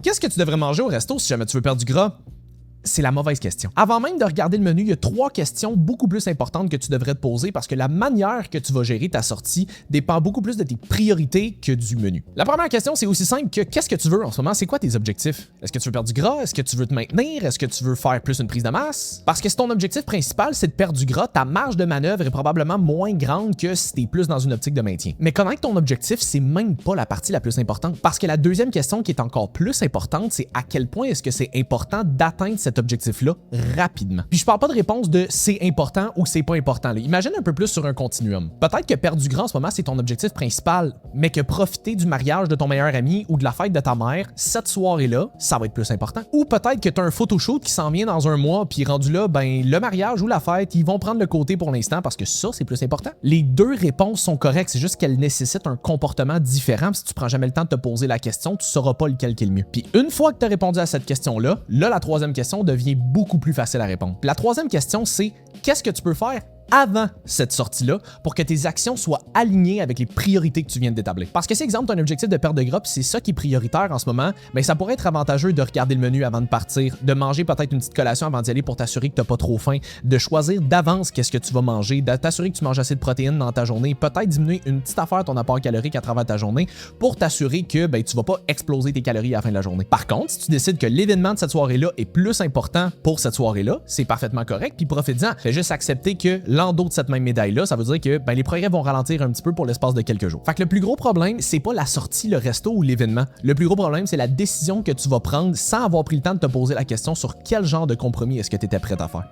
Qu'est-ce que tu devrais manger au resto si jamais tu veux perdre du gras? C'est la mauvaise question. Avant même de regarder le menu, il y a 3 questions beaucoup plus importantes que tu devrais te poser parce que la manière que tu vas gérer ta sortie dépend beaucoup plus de tes priorités que du menu. La première question, c'est aussi simple que qu'est-ce que tu veux en ce moment? C'est quoi tes objectifs? Est-ce que tu veux perdre du gras? Est-ce que tu veux te maintenir? Est-ce que tu veux faire plus une prise de masse? Parce que si ton objectif principal, c'est de perdre du gras, ta marge de manœuvre est probablement moins grande que si tu es plus dans une optique de maintien. Mais connaître ton objectif, c'est même pas la partie la plus importante. Parce que la deuxième question qui est encore plus importante, c'est à quel point est-ce que c'est important d'atteindre cet objectif-là rapidement. Puis je parle pas de réponse de c'est important ou c'est pas important. Là. Imagine un peu plus sur un continuum. Peut-être que perdre du gras en ce moment, c'est ton objectif principal, mais que profiter du mariage de ton meilleur ami ou de la fête de ta mère, cette soirée-là, ça va être plus important. Ou peut-être que tu as un photoshoot qui s'en vient dans un mois, puis rendu là, ben le mariage ou la fête, ils vont prendre le côté pour l'instant parce que ça, c'est plus important. Les deux réponses sont correctes, c'est juste qu'elles nécessitent un comportement différent. Si tu prends jamais le temps de te poser la question, tu sauras pas lequel qui est le mieux. Puis une fois que tu as répondu à cette question-là, la troisième question devient beaucoup plus facile à répondre. Puis la troisième question, c'est qu'est-ce que tu peux faire avant cette sortie-là pour que tes actions soient alignées avec les priorités que tu viens d'établir. Parce que si, exemple, tu as un objectif de perte de gras, puis c'est ça qui est prioritaire en ce moment, bien, ça pourrait être avantageux de regarder le menu avant de partir, de manger peut-être une petite collation avant d'y aller pour t'assurer que tu n'as pas trop faim, de choisir d'avance qu'est-ce que tu vas manger, de t'assurer que tu manges assez de protéines dans ta journée, peut-être diminuer une petite affaire ton apport calorique à travers ta journée pour t'assurer que ben, tu vas pas exploser tes calories à la fin de la journée. Par contre, si tu décides que l'événement de cette soirée-là est plus important pour cette soirée-là, c'est parfaitement correct, puis profite-en. Fais juste accepter que l'endos de cette même médaille-là, ça veut dire que ben, les progrès vont ralentir un petit peu pour l'espace de quelques jours. Fait que le plus gros problème, c'est pas la sortie, le resto ou l'événement. Le plus gros problème, c'est la décision que tu vas prendre sans avoir pris le temps de te poser la question sur quel genre de compromis est-ce que tu étais prêt à faire.